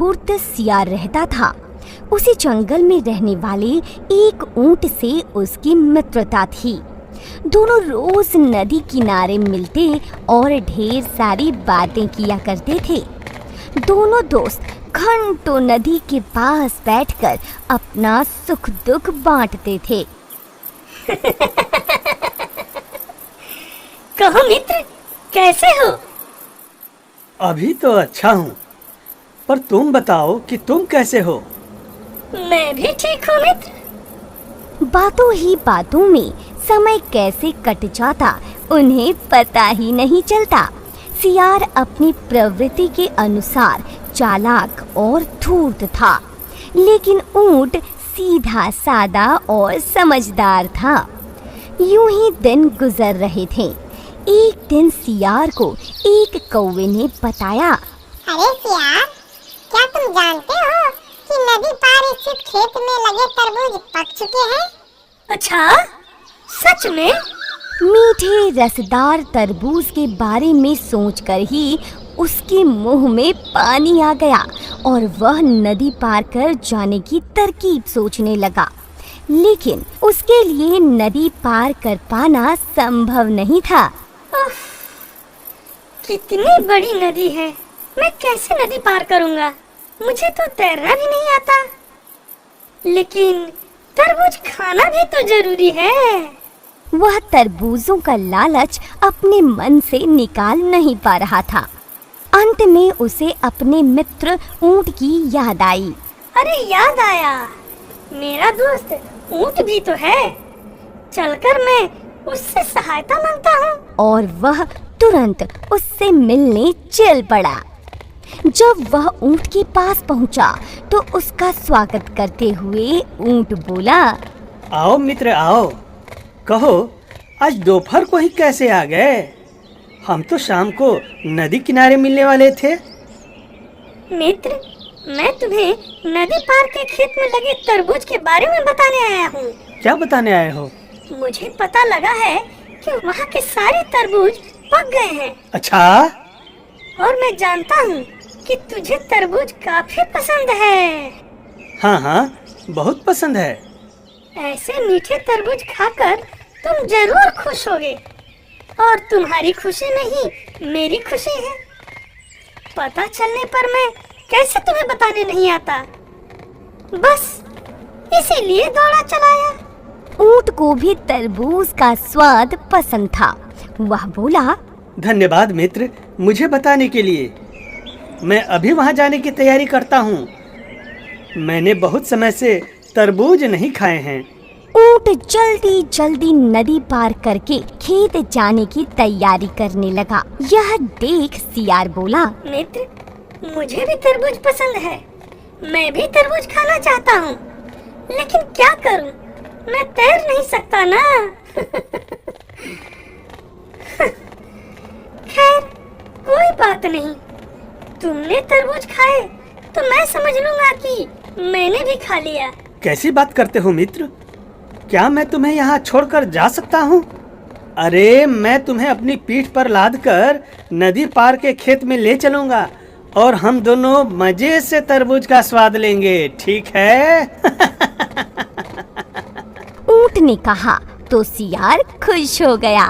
धूर्त सियार रहता था। उसी जंगल में रहने वाले एक ऊंट से उसकी मित्रता थी। दोनों रोज नदी किनारे मिलते और ढेर सारी बातें किया करते थे। दोनों दोस्त घंटों नदी के पास बैठकर अपना सुख दुख बांटते थे। कहो मित्र, कैसे हो? अभी तो अच्छा हूँ, पर तुम बताओ कि तुम कैसे हो? मैं भी ठीक हूँ मित्र। बातों ही बातों में समय कैसे कट जाता उन्हें पता ही नहीं चलता। सियार अपनी प्रवृत्ति के अनुसार चालाक और धूर्त था, लेकिन ऊंट सीधा सादा और समझदार था। यूं ही दिन गुजर रहे थे। एक दिन सियार को एक कौवे ने बताया, अरे सियार, क्या तुम जानते हो कि नदी पार स्थित खेत में लगे तरबूज पक चुके हैं? अच्छा, सच में? मीठे रसदार तरबूज के बारे में सोचकर ही उसके मुंह में पानी आ गया और वह नदी पार कर जाने की तरकीब सोचने लगा। लेकिन उसके लिए नदी पार कर पाना संभव नहीं था। कितनी बड़ी नदी है, मैं कैसे नदी पार करूंगा? मुझे तो तैरना भी नहीं आता। लेकिन तरबूज खाना भी तो जरूरी है। वह तरबूजों का लालच अपने मन से निकाल नहीं पा रहा था। अंत में उसे अपने मित्र ऊंट की याद आई। अरे याद आया, मेरा दोस्त ऊंट भी तो है। चलकर मैं उससे सहायता मांगता हूँ। और वह तुरंत उससे मिलने चल पड़ा। जब वह ऊंट के पास पहुंचा तो उसका स्वागत करते हुए ऊंट बोला, आओ मित्र आओ, कहो आज दोपहर को ही कैसे आ गए? हम तो शाम को नदी किनारे मिलने वाले थे। मित्र, मैं तुम्हें नदी पार के खेत में लगे तरबूज के बारे में बताने आया हूँ। क्या बताने आए हो? मुझे पता लगा है कि वहाँ के सारे तरबूज पक गए हैं। अच्छा? और मैं जानता हूँ कि तुझे तरबूज काफी पसंद है। हाँ हाँ, बहुत पसंद है। ऐसे मीठे तरबूज खाकर तुम जरूर खुश होगे। और तुम्हारी खुशी में ही मेरी खुशी है। पता चलने पर मैं कैसे तुम्हें बताने नहीं आता। बस इसीलिए दौड़ा चलाया। ऊंट को भी तरबूज का स्वाद पसंद था। वह बोला, धन्यवाद मित्र, मुझे बताने के लिए। मैं अभी वहाँ जाने की तैयारी करता हूँ। मैंने बहुत समय से तरबूज नहीं खाए हैं। ऊंट जल्दी जल्दी नदी पार करके खेत जाने की तैयारी करने लगा। यह देख सियार बोला, मित्र, मुझे भी तरबूज पसंद है। मैं भी तरबूज खाना चाहता हूँ, लेकिन क्या करूँ? मैं तैर नहीं सकता ना। खैर, कोई बात नहीं। तुमने तरबूज खाए तो मैं समझ लूंगा कि मैंने भी खा लिया। कैसी बात करते हो मित्र? क्या मैं तुम्हें यहाँ छोड़कर जा सकता हूँ? अरे मैं तुम्हें अपनी पीठ पर लादकर नदी पार के खेत में ले चलूंगा और हम दोनों मजे से तरबूज का स्वाद लेंगे, ठीक है? ऊंट ने कहा तो सियार खुश हो गया।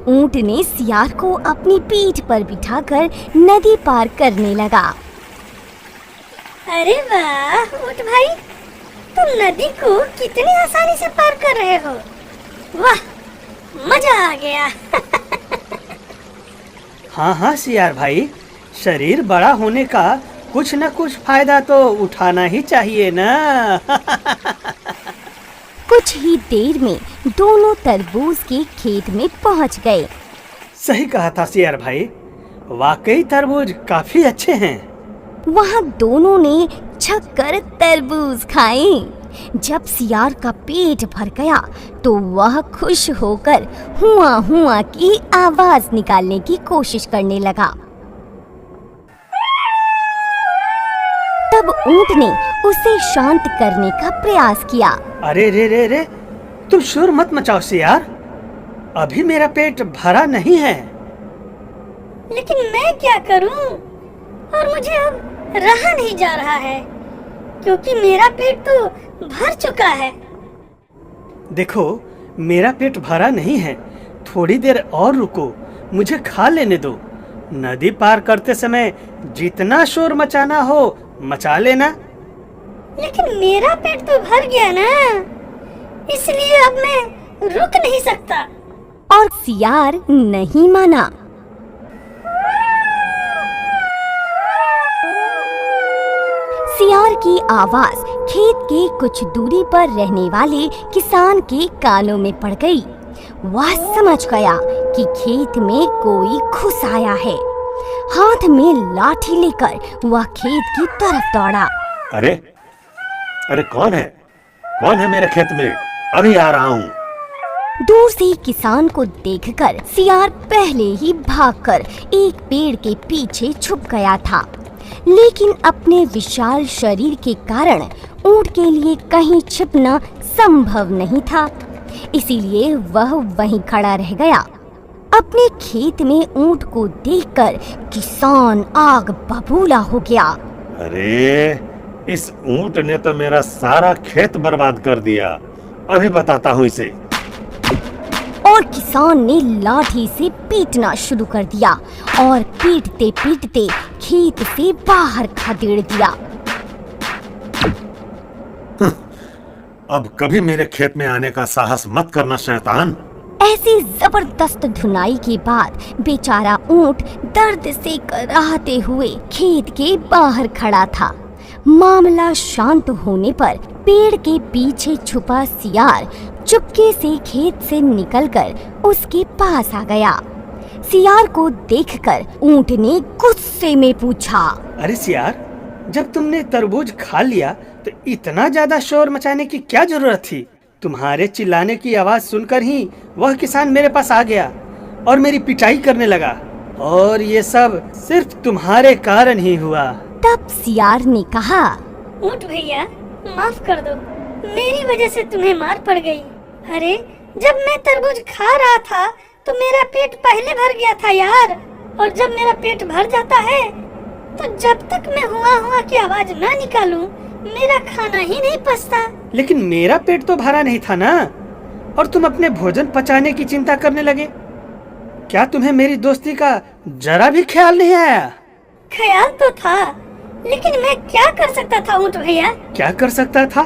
ऊंट ने सियार को अपनी पीठ पर बिठाकर नदी पार करने लगा। अरे वाह ऊंट भाई, तुम नदी को कितनी आसानी से पार कर रहे हो। वाह, मजा आ गया। हाँ हाँ सियार भाई, शरीर बड़ा होने का कुछ न कुछ फायदा तो उठाना ही चाहिए ना। कुछ ही देर में दोनों तरबूज के खेत में पहुंच गए। सही कहा था सियार भाई, वाकई तरबूज काफी अच्छे हैं। वहाँ दोनों ने छक्कर तरबूज खाए। जब सियार का पेट भर गया तो वह खुश होकर हुआ हुआ की आवाज निकालने की कोशिश करने लगा। तब ऊंट ने उसे शांत करने का प्रयास किया। अरे रे रे रे, तुम शोर मत मचाओ सियार, अभी मेरा पेट भरा नहीं है। लेकिन मैं क्या करूं? और मुझे अब रहा नहीं जा रहा है, क्योंकि मेरा पेट तो भर चुका है। देखो, मेरा पेट भरा नहीं है, थोड़ी देर और रुको, मुझे खा लेने दो। नदी पार करते समय जितना शोर मचाना हो मचा लेना। लेकिन मेरा पेट तो भर गया ना, इसलिए अब मैं रुक नहीं सकता। और सियार नहीं माना। सियार की आवाज खेत के कुछ दूरी पर रहने वाले किसान के कानों में पड़ गई। वह समझ गया कि खेत में कोई घुस आया है। हाथ में लाठी लेकर वह खेत की तरफ दौड़ा। अरे अरे कौन है मेरे खेत में? अभी आ रहा हूँ। दूर से किसान को देखकर सियार पहले ही भागकर एक पेड़ के पीछे छुप गया था, लेकिन अपने विशाल शरीर के कारण ऊंट के लिए कहीं छिपना संभव नहीं था, इसीलिए वह वहीं खड़ा रह गया। अपने खेत में ऊंट को देखकर किसान आग बबूला हो गया। अरे इस ऊंट ने तो मेरा सारा खेत बर्बाद कर दिया। अभी बताता हूँ इसे। और किसान ने लाठी से पीटना शुरू कर दिया और पीटते पीटते खेत से बाहर खदेड़ दिया। अब कभी मेरे खेत में आने का साहस मत करना शैतान। ऐसी जबरदस्त धुनाई के बाद बेचारा ऊंट दर्द से कराहते हुए खेत के बाहर खड़ा था। मामला शांत होने पर पेड़ के पीछे छुपा सियार चुपके से खेत से निकलकर उसके पास आ गया। सियार को देखकर ऊंट ने गुस्से में पूछा, अरे सियार, जब तुमने तरबूज खा लिया तो इतना ज्यादा शोर मचाने की क्या जरूरत थी? तुम्हारे चिल्लाने की आवाज सुनकर ही वह किसान मेरे पास आ गया और मेरी पिटाई करने लगा, और ये सब सिर्फ तुम्हारे कारण ही हुआ। तब सियार ने कहा, ऊंट भैया, माफ कर दो, मेरी वजह से तुम्हें मार पड़ गई। अरे जब मैं तरबूज खा रहा था तो मेरा पेट पहले भर गया था यार, और जब मेरा पेट भर जाता है तो जब तक मैं हुआ की आवाज ना निकालूं मेरा खाना ही नहीं पचता। लेकिन मेरा पेट तो भरा नहीं था ना, और तुम अपने भोजन पचाने की चिंता करने लगे। क्या तुम्हें मेरी दोस्ती का जरा भी ख्याल नहीं आया? ख्याल तो था, लेकिन मैं क्या कर सकता था ऊंट भैया? क्या कर सकता था?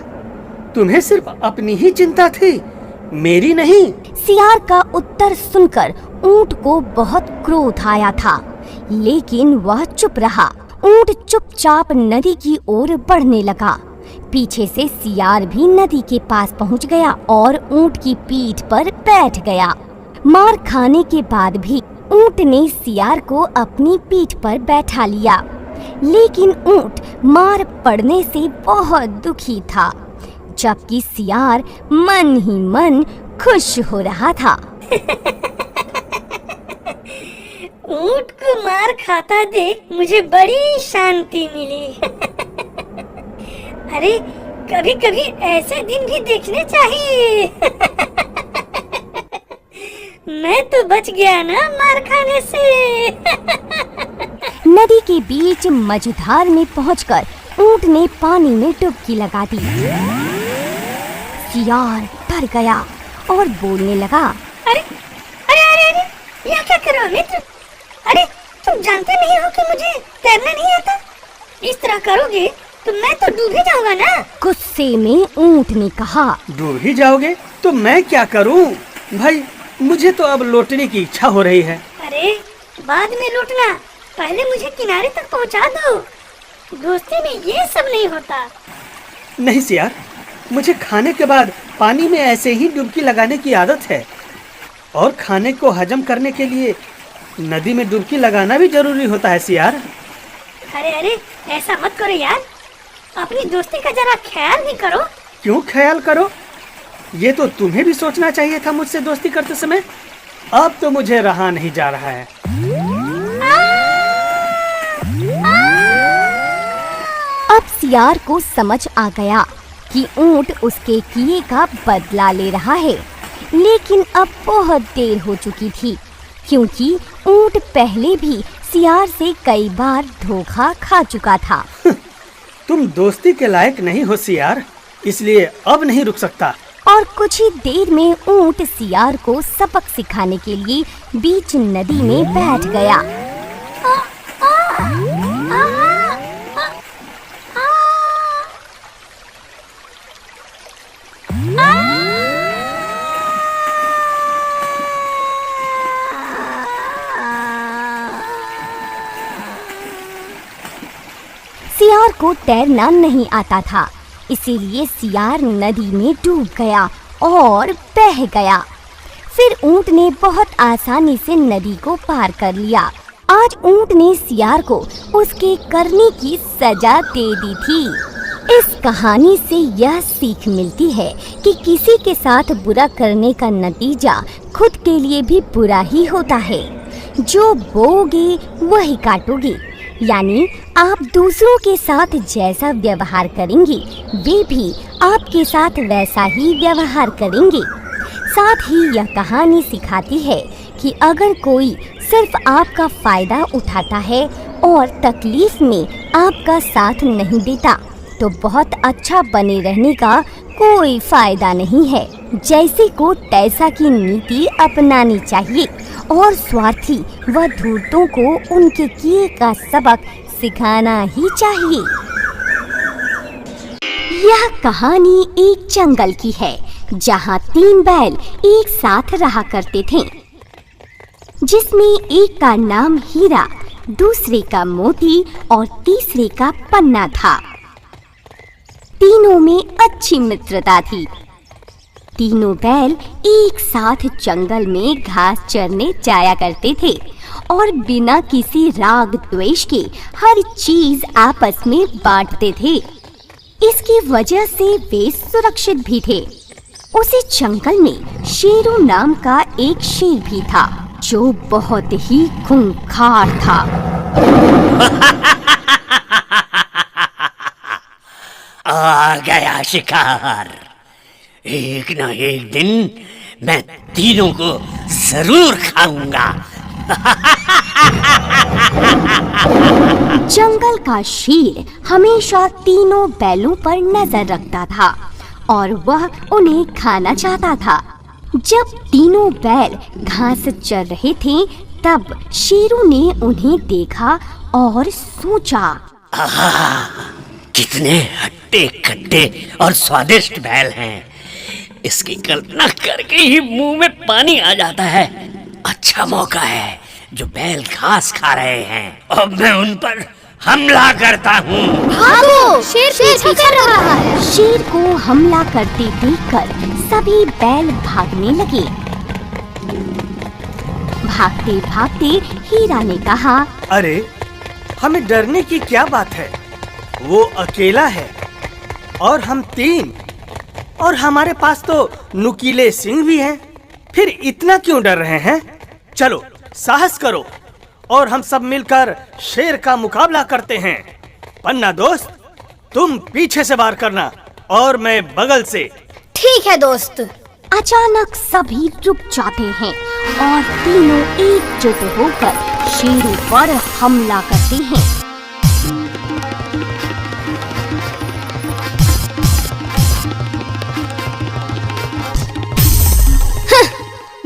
तुम्हें सिर्फ अपनी ही चिंता थी, मेरी नहीं। सियार का उत्तर सुनकर ऊंट को बहुत क्रोध आया था, लेकिन वह चुप रहा। ऊंट चुपचाप नदी की ओर बढ़ने लगा। पीछे से सियार भी नदी के पास पहुंच गया और ऊंट की पीठ पर बैठ गया। मार खाने के बाद भी ऊंट ने सियार को अपनी पीठ पर बैठा लिया, लेकिन ऊंट मार पड़ने से बहुत दुखी था, जबकि सियार मन ही मन खुश हो रहा था। ऊंट को मार खाता देख मुझे बड़ी शांति मिली। अरे कभी कभी ऐसे दिन भी देखने चाहिए। मैं तो बच गया ना मार खाने से। नदी के बीच मझधार में पहुंचकर ऊंट ने पानी में डुबकी लगा दी। सियार डर गया और बोलने लगा, अरे अरे अरे अरे, यह क्या कर रहे हो मित्र? अरे तुम जानते नहीं हो कि मुझे तैरना नहीं आता? इस तरह करोगे तो मैं तो डूब ही जाऊंगा ना। गुस्से में ऊंट ने कहा, डूब ही जाओगे तो मैं क्या करूं? भाई मुझे तो अब लौटने की इच्छा हो रही है। अरे बाद में लौटना, पहले मुझे किनारे तक पहुंचा दो। दोस्ती में ये सब नहीं होता। नहीं सियार, मुझे खाने के बाद पानी में ऐसे ही डुबकी लगाने की आदत है, और खाने को हजम करने के लिए नदी में डुबकी लगाना भी जरूरी होता है सियार। अरे अरे ऐसा मत करो यार, अपनी दोस्ती का जरा ख्याल भी करो। क्यों ख्याल करो? ये तो तुम्हें भी सोचना चाहिए था मुझसे दोस्ती करते समय। अब तो मुझे रहा नहीं जा रहा है। अब सियार को समझ आ गया कि ऊंट उसके किए का बदला ले रहा है, लेकिन अब बहुत देर हो चुकी थी, क्योंकि ऊंट पहले भी सियार से कई बार धोखा खा चुका था। तुम दोस्ती के लायक नहीं हो सियार, इसलिए अब नहीं रुक सकता। और कुछ ही देर में ऊंट सियार को सबक सिखाने के लिए बीच नदी में बैठ गया। सियार को तैरना नहीं आता था, इसीलिए सियार नदी में डूब गया और बह गया। फिर ऊंट ने बहुत आसानी से नदी को पार कर लिया। आज ऊंट ने सियार को उसके करने की सजा दे दी थी। इस कहानी से यह सीख मिलती है कि किसी के साथ बुरा करने का नतीजा खुद के लिए भी बुरा ही होता है। जो बोओगे वही काटोगे, यानी आप दूसरों के साथ जैसा व्यवहार करेंगे वे भी आपके साथ वैसा ही व्यवहार करेंगे। साथ ही यह कहानी सिखाती है कि अगर कोई सिर्फ आपका फायदा उठाता है और तकलीफ में आपका साथ नहीं देता तो बहुत अच्छा बने रहने का कोई फायदा नहीं है। जैसे को तैसा की नीति अपनानी चाहिए और स्वार्थी व धूर्तों को उनके किए का सबक सिखाना ही चाहिए। यह कहानी एक जंगल की है जहाँ 3 बैल एक साथ रहा करते थे, जिसमें एक का नाम हीरा, दूसरे का मोती और तीसरे का पन्ना था। तीनों में अच्छी मित्रता थी। तीनों बैल एक साथ जंगल में घास चरने जाया करते थे और बिना किसी राग द्वेष के हर चीज आपस में बांटते थे। इसकी वजह से वे सुरक्षित भी थे। उसी जंगल में शेरू नाम का एक शेर भी था जो बहुत ही खूंखार था। आ गया शिकार। एक ना एक दिन मैं तीनों को जरूर खाऊंगा। जंगल का शेर हमेशा तीनों बैलों पर नजर रखता था और वह उन्हें खाना चाहता था। जब तीनों बैल घास चर रहे थे तब शेरू ने उन्हें देखा और सोचा, कितने हट्टे कट्टे और स्वादिष्ट बैल हैं। इसकी कल्पना करके ही मुंह में पानी आ जाता है। अच्छा मौका है, जो बैल घास खा रहे हैं, अब मैं उन पर हमला करता हूँ। भागो, शेर पीछा कर रहा है। शेर को हमला करते देखकर सभी बैल भागने लगे। भागते भागते हीरा ने कहा, अरे हमें डरने की क्या बात है, वो अकेला है और हम 3, और हमारे पास तो नुकीले सिंह भी हैं। फिर इतना क्यों डर रहे हैं? चलो साहस करो और हम सब मिलकर शेर का मुकाबला करते हैं। पन्ना दोस्त, तुम पीछे से वार करना और मैं बगल से। ठीक है दोस्त। अचानक सभी रुक जाते हैं और तीनों एकजुट होकर शेरों पर हमला करते हैं।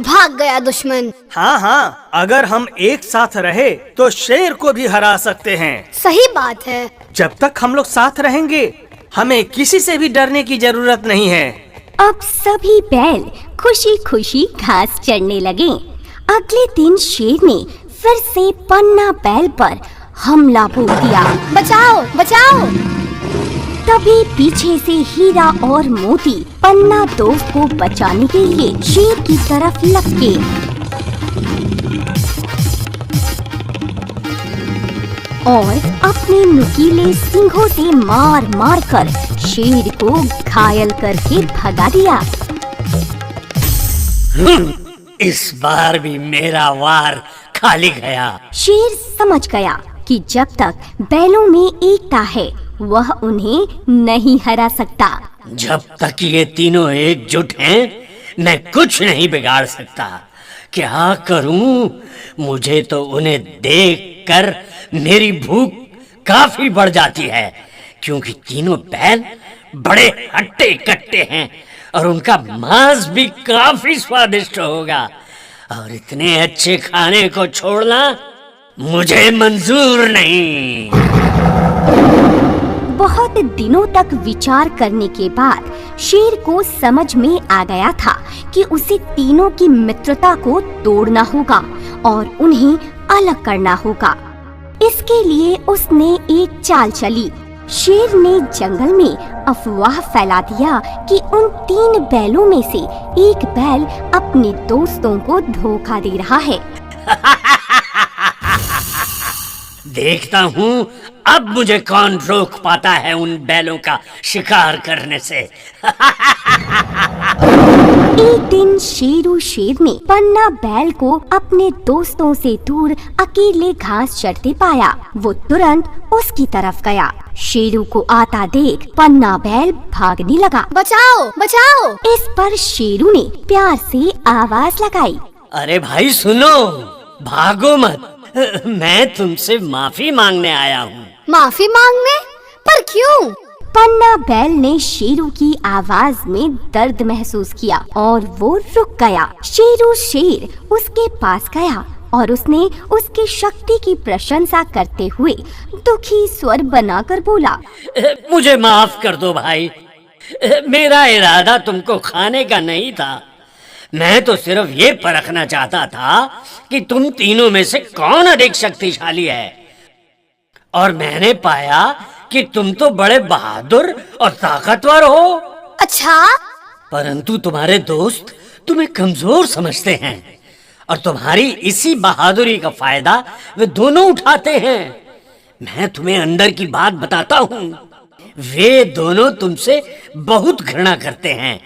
भाग गया दुश्मन। हाँ हाँ, अगर हम एक साथ रहे तो शेर को भी हरा सकते हैं। सही बात है। जब तक हम लोग साथ रहेंगे हमें किसी से भी डरने की जरूरत नहीं है। अब सभी बैल खुशी खुशी घास चरने लगे। अगले दिन शेर ने फिर से पन्ना बैल पर हमला बोल दिया। बचाओ बचाओ। तभी पीछे से हीरा और मोती पन्ना दोस्त को बचाने के लिए शेर की तरफ लपके। और अपने नुकीले सींगों से मार मार कर शेर को घायल करके भगा दिया। इस बार भी मेरा वार खाली गया। शेर समझ गया कि जब तक बैलों में एकता है वह उन्हें नहीं हरा सकता। जब तक ये तीनों एकजुट हैं, मैं कुछ नहीं बिगाड़ सकता, क्या करूं? मुझे तो उन्हें देखकर मेरी भूख काफी बढ़ जाती है, क्योंकि तीनों बैल बड़े हट्टे कट्टे हैं और उनका मांस भी काफी स्वादिष्ट होगा। और इतने अच्छे खाने को छोड़ना मुझे मंजूर नहीं। बहुत दिनों तक विचार करने के बाद शेर को समझ में आ गया था कि उसे तीनों की मित्रता को तोड़ना होगा और उन्हें अलग करना होगा। इसके लिए उसने एक चाल चली। शेर ने जंगल में अफवाह फैला दिया कि उन 3 बैलों में से एक बैल अपने दोस्तों को धोखा दे रहा है। देखता हूँ अब मुझे कौन रोक पाता है उन बैलों का शिकार करने से। एक दिन शेरू शेर ने पन्ना बैल को अपने दोस्तों से दूर अकेले घास चरते पाया। वो तुरंत उसकी तरफ गया। शेरू को आता देख पन्ना बैल भागने लगा। बचाओ बचाओ! इस पर शेरू ने प्यार से आवाज लगाई। अरे भाई सुनो, भागो मत, मैं तुमसे माफी मांगने आया हूँ। माफी मांगने? पर क्यों? पन्ना बैल ने शेरू की आवाज में दर्द महसूस किया और वो रुक गया। शेरू शेर उसके पास गया और उसने उसकी शक्ति की प्रशंसा करते हुए दुखी स्वर बनाकर बोला, मुझे माफ कर दो भाई, मेरा इरादा तुमको खाने का नहीं था। मैं तो सिर्फ ये परखना चाहता था कि तुम तीनों में से कौन अधिक शक्तिशाली है, और मैंने पाया कि तुम तो बड़े बहादुर और ताकतवर हो। अच्छा? परंतु तुम्हारे दोस्त तुम्हें कमजोर समझते हैं और तुम्हारी इसी बहादुरी का फायदा वे दोनों उठाते हैं। मैं तुम्हें अंदर की बात बताता हूँ, वे दोनों तुमसे बहुत घृणा करते हैं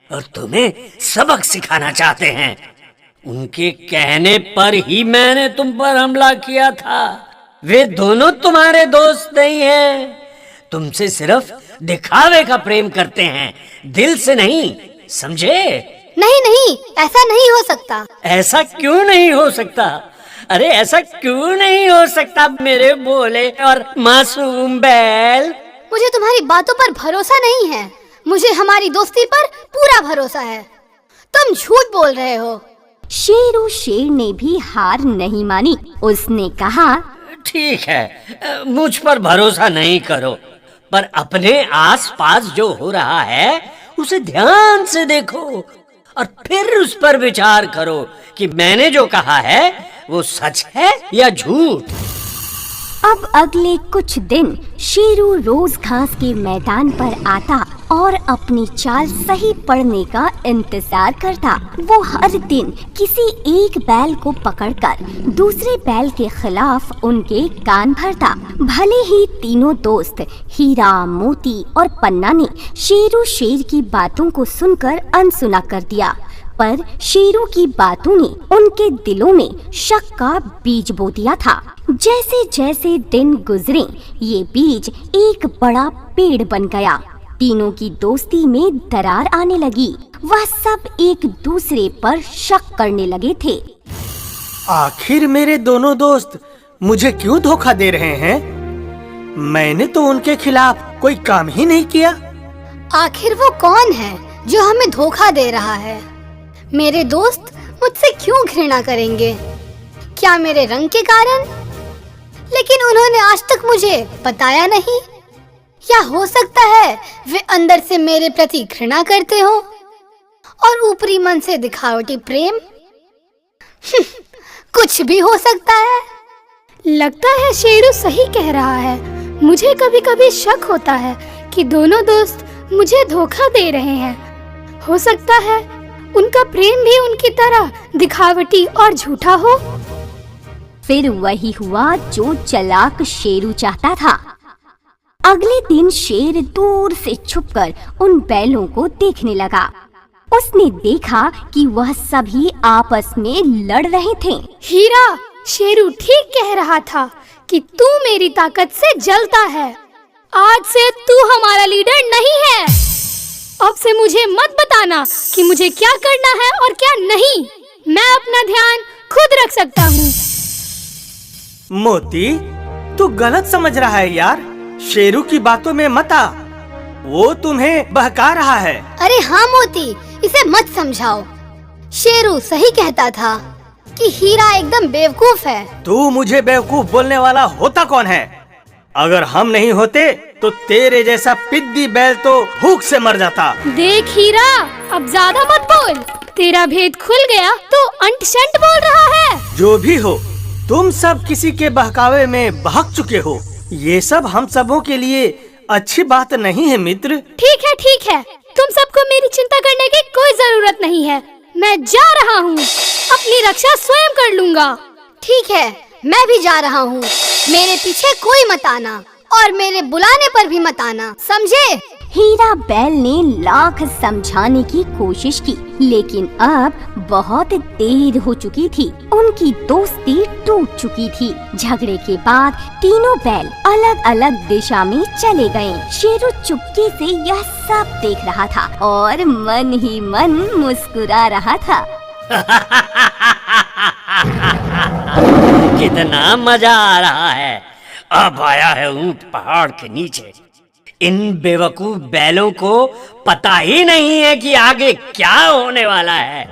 और तुम्हें सबक सिखाना चाहते हैं। उनके कहने पर ही मैंने तुम पर हमला किया था। वे दोनों तुम्हारे दोस्त नहीं हैं, तुमसे सिर्फ दिखावे का प्रेम करते हैं, दिल से नहीं, समझे? नहीं नहीं, ऐसा नहीं हो सकता। ऐसा क्यों नहीं हो सकता? अरे ऐसा क्यों नहीं हो सकता मेरे भोले और मासूम बैल? मुझे तुम्हारी बातों पर भरोसा नहीं है। मुझे हमारी दोस्ती पर पूरा भरोसा है। तुम झूठ बोल रहे हो। शेरू शेर ने भी हार नहीं मानी। उसने कहा, ठीक है, मुझ पर भरोसा नहीं करो, पर अपने आसपास जो हो रहा है उसे ध्यान से देखो और फिर उस पर विचार करो कि मैंने जो कहा है वो सच है या झूठ। अब अगले कुछ दिन शेरू रोज घास के मैदान पर आता और अपनी चाल सही पड़ने का इंतजार करता। वो हर दिन किसी एक बैल को पकड़कर दूसरे बैल के खिलाफ उनके कान भरता। भले ही तीनों दोस्त हीरा, मोती और पन्ना ने शेरू शेर की बातों को सुनकर अनसुना कर दिया, पर शेरू की बातों ने उनके दिलों में शक का बीज बो दिया था। जैसे जैसे दिन गुजरे ये बीज एक बड़ा पेड़ बन गया। तीनों की दोस्ती में दरार आने लगी। वह सब एक दूसरे पर शक करने लगे थे। आखिर मेरे दोनों दोस्त मुझे क्यों धोखा दे रहे हैं? मैंने तो उनके खिलाफ कोई काम ही नहीं किया। आखिर वो कौन है जो हमें धोखा दे रहा है? मेरे दोस्त मुझसे क्यों घृणा करेंगे? क्या मेरे रंग के कारण? लेकिन उन्होंने आज तक मुझे बताया नहीं। या हो सकता है वे अंदर से मेरे प्रति घृणा करते हो और ऊपरी मन से दिखावटी प्रेम। कुछ भी हो सकता है। लगता है शेरू सही कह रहा है। मुझे कभी कभी शक होता है कि दोनों दोस्त मुझे धोखा दे रहे हैं। हो सकता है उनका प्रेम भी उनकी तरह दिखावटी और झूठा हो। फिर वही हुआ जो चालाक शेरू चाहता था। अगले दिन शेर दूर से छुपकर उन बैलों को देखने लगा। उसने देखा कि वह सभी आपस में लड़ रहे थे। हीरा, शेरू ठीक कह रहा था कि तू मेरी ताकत से जलता है। आज से तू हमारा लीडर नहीं है। अब से मुझे मत बताना कि मुझे क्या करना है और क्या नहीं। मैं अपना ध्यान खुद रख सकता हूँ। मोती, तू गलत समझ रहा है यार। शेरू की बातों में मत आ, वो तुम्हें बहका रहा है। अरे हाँ मोती, इसे मत समझाओ। शेरू सही कहता था कि हीरा एकदम बेवकूफ है। तू मुझे बेवकूफ बोलने वाला होता कौन है? अगर हम नहीं होते तो तेरे जैसा पिद्दी बैल तो भूख से मर जाता। देख हीरा, अब ज्यादा मत बोल। तेरा भेद खुल गया तो अंट शंट बोल रहा है। जो भी हो, तुम सब किसी के बहकावे में बहक चुके हो। ये सब हम सबों के लिए अच्छी बात नहीं है मित्र। ठीक है, तुम सबको मेरी चिंता करने की कोई जरूरत नहीं है। मैं जा रहा हूँ, अपनी रक्षा स्वयं कर लूँगा। ठीक है, मैं भी जा रहा हूँ। मेरे पीछे कोई मत आना और मेरे बुलाने पर भी मत आना, समझे? हीरा बैल ने लाख समझाने की कोशिश की, लेकिन अब बहुत देर हो चुकी थी। उनकी दोस्ती टूट चुकी थी। झगड़े के बाद तीनों बैल अलग अलग दिशा में चले गए। शेरू चुपके से यह सब देख रहा था और मन ही मन मुस्कुरा रहा था। कितना मजा आ रहा है। अब आया है ऊंट पहाड़ के नीचे। इन बेवकूफ बैलों को पता ही नहीं है कि आगे क्या होने वाला है।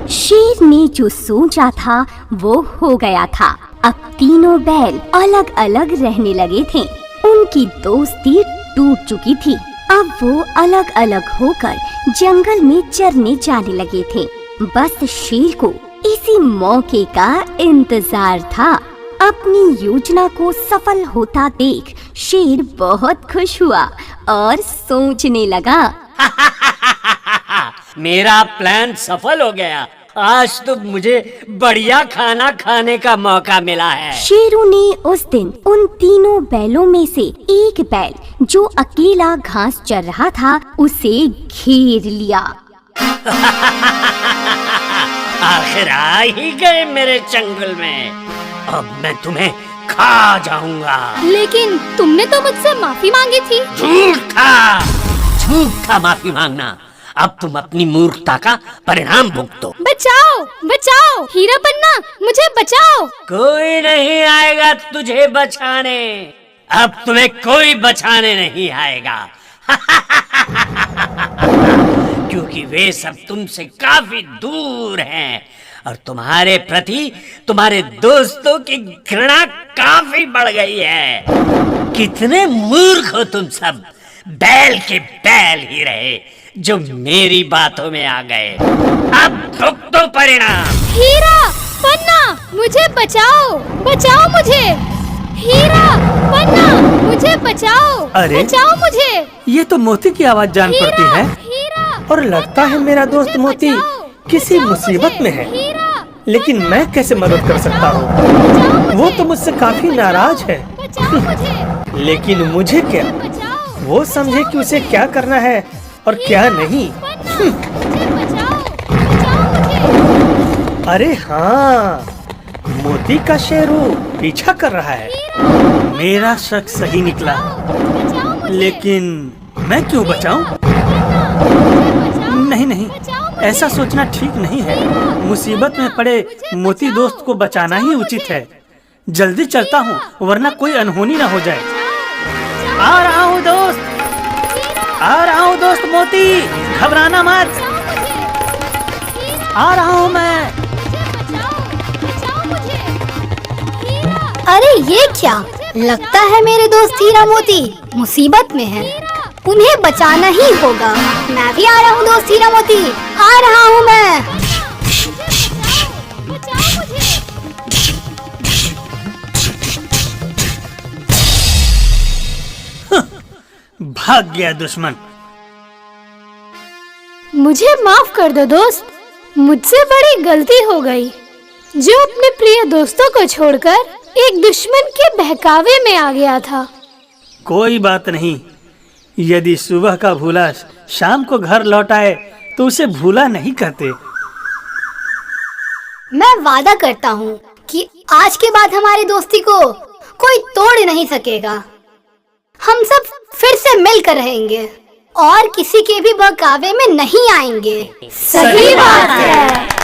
शेर ने जो सोचा था वो हो गया था। अब तीनों बैल अलग अलग रहने लगे थे। उनकी दोस्ती टूट चुकी थी। अब वो अलग अलग होकर जंगल में चरने जाने लगे थे। बस शेर को इसी मौके का इंतजार था। अपनी योजना को सफल होता देख शेर बहुत खुश हुआ और सोचने लगा, मेरा प्लान सफल हो गया। आज तो मुझे बढ़िया खाना खाने का मौका मिला है। शेरू ने उस दिन उन तीनों बैलों में से एक बैल जो अकेला घास चर रहा था उसे घेर लिया। आखिर आ ही गए मेरे चंगुल में। अब मैं तुम्हें खा जाऊंगा। लेकिन तुमने तो मुझसे माफी मांगी थी। झूठ था माफी मांगना। अब तुम अपनी मूर्खता का परिणाम भुगतो। बचाओ हीरा पन्ना, मुझे बचाओ। कोई नहीं आएगा तुझे बचाने। अब तुम्हें कोई बचाने नहीं आएगा। क्योंकि वे सब तुमसे काफी दूर हैं और तुम्हारे प्रति तुम्हारे दोस्तों की घृणा काफी बढ़ गई है। कितने मूर्ख हो तुम सब। बैल के बैल ही रहे जो मेरी बातों में आ गए। अब भुगतो परिणाम। हीरा पन्ना, मुझे बचाओ मुझे। हीरा पन्ना, मुझे बचाओ। अरे, बचाओ मुझे। ये तो मोती की आवाज जान पड़ती है। और लगता है मेरा दोस्त मोती किसी मुसीबत में है। लेकिन मैं कैसे मदद कर सकता हूँ? वो तो मुझसे काफी नाराज है। लेकिन मुझे क्या? वो समझे कि उसे क्या करना है और क्या नहीं। अरे हाँ, मोती का शेरू पीछा कर रहा है। मेरा शक सही निकला। लेकिन मैं क्यों बचाऊं? नहीं, ऐसा सोचना ठीक नहीं है। मुसीबत में पड़े मोती दोस्त को बचाना ही उचित है। जल्दी चलता हूँ वरना कोई अनहोनी ना हो जाए। आ रहा हूँ दोस्त मोती, घबराना मत। आ रहा हूँ मैं। अरे ये क्या? लगता है मेरे दोस्त हीरा मोती मुसीबत में है। उन्हें बचाना ही होगा। मैं भी आ रहा हूँ दोस्त हीरा मोती, आ रहा हूँ मैं। भाग गया दुश्मन। मुझे माफ कर दो दोस्त, मुझसे बड़ी गलती हो गई जो अपने प्रिय दोस्तों को छोड़कर एक दुश्मन के बहकावे में आ गया था। कोई बात नहीं। यदि सुबह का भूला शाम को घर लौट आए तो उसे भूला नहीं कहते। मैं वादा करता हूँ कि आज के बाद हमारी दोस्ती को कोई तोड़ नहीं सकेगा। हम सब फिर से मिलकर रहेंगे और किसी के भी बहकावे में नहीं आएंगे। सही बात है।